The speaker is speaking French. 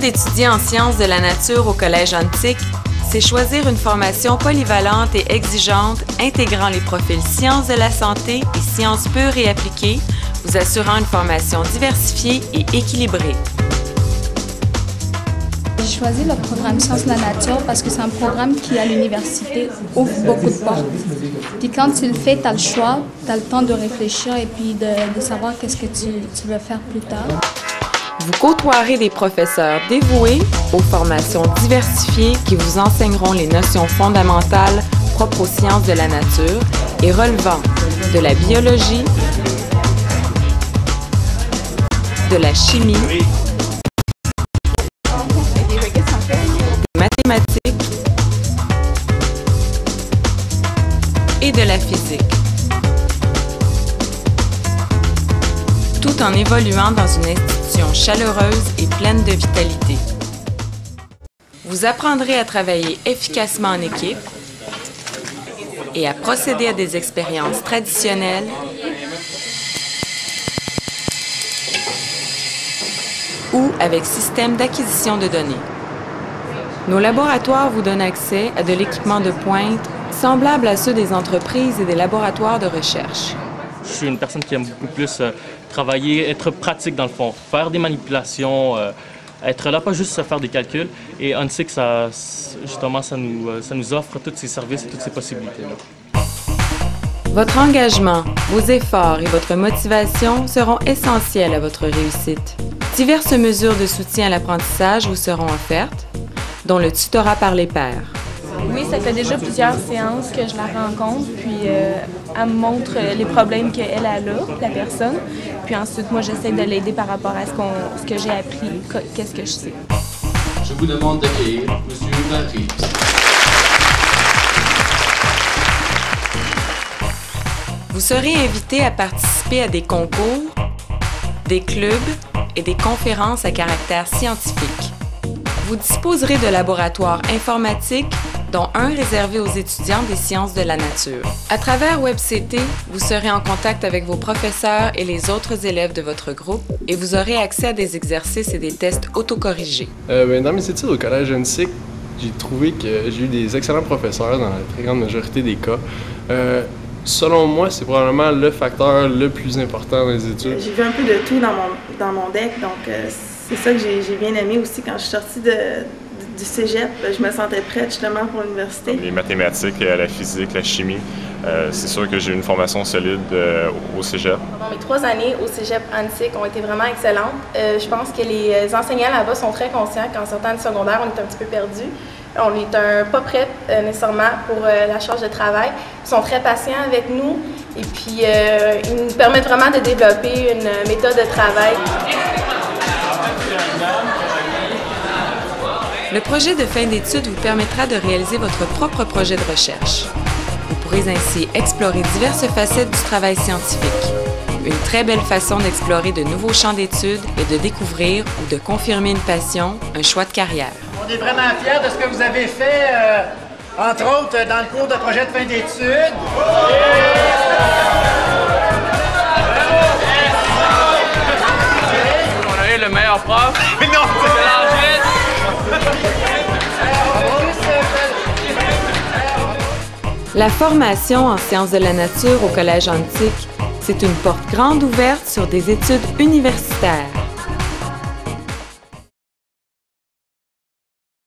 d'étudier en sciences de la nature au Collège Antique, c'est choisir une formation polyvalente et exigeante intégrant les profils sciences de la santé et sciences pures et appliquées, vous assurant une formation diversifiée et équilibrée. J'ai choisi le programme Sciences de la nature parce que c'est un programme qui, à l'université, ouvre beaucoup de portes. Puis quand tu le fais, tu as le choix, tu as le temps de réfléchir et puis de savoir qu'est-ce que tu veux faire plus tard. Vous côtoierez des professeurs dévoués aux formations diversifiées qui vous enseigneront les notions fondamentales propres aux sciences de la nature et relevant de la biologie, de la chimie, des mathématiques et de la physique. Tout en évoluant dans une institution chaleureuse et pleine de vitalité. Vous apprendrez à travailler efficacement en équipe et à procéder à des expériences traditionnelles ou avec système d'acquisition de données. Nos laboratoires vous donnent accès à de l'équipement de pointe semblable à ceux des entreprises et des laboratoires de recherche. Je suis une personne qui aime beaucoup plus travailler, être pratique dans le fond, faire des manipulations, être là, pas juste faire des calculs. Et Antique, ça nous offre tous ces services et toutes ces possibilités-là. Votre engagement, vos efforts et votre motivation seront essentiels à votre réussite. Diverses mesures de soutien à l'apprentissage vous seront offertes, dont le tutorat par les pairs. Oui, ça fait déjà plusieurs séances que je la rencontre, puis elle me montre les problèmes qu'elle a, la personne. Puis ensuite, moi, j'essaie de l'aider par rapport à ce que j'ai appris, qu'est-ce que je sais. Je vous demande d'accueillir M. Patrice. Vous serez invité à participer à des concours, des clubs et des conférences à caractère scientifique. Vous disposerez de laboratoires informatiques, dont un réservé aux étudiants des sciences de la nature. À travers WebCT, vous serez en contact avec vos professeurs et les autres élèves de votre groupe et vous aurez accès à des exercices et des tests autocorrigés. Dans mes études au Collège Antique, j'ai trouvé que j'ai eu des excellents professeurs dans la très grande majorité des cas. Selon moi, c'est probablement le facteur le plus important dans les études. J'ai vu un peu de tout dans mon deck, donc c'est ça que j'ai bien aimé aussi quand je suis sortie du cégep. Je me sentais prête justement pour l'université. Les mathématiques, la physique, la chimie, c'est sûr que j'ai eu une formation solide au cégep. Mes 3 années au cégep Antique ont été vraiment excellentes. Je pense que les enseignants là-bas sont très conscients qu'en sortant du secondaire, on est un petit peu perdus. On est pas prêts nécessairement pour la charge de travail. Ils sont très patients avec nous et puis ils nous permettent vraiment de développer une méthode de travail. Le projet de fin d'études vous permettra de réaliser votre propre projet de recherche. Vous pourrez ainsi explorer diverses facettes du travail scientifique. Une très belle façon d'explorer de nouveaux champs d'études et de découvrir ou de confirmer une passion, un choix de carrière. On est vraiment fiers de ce que vous avez fait, entre autres, dans le cours de projet de fin d'études. On a eu le meilleur prof. Non, La formation en sciences de la nature au Collège Antique, c'est une porte grande ouverte sur des études universitaires.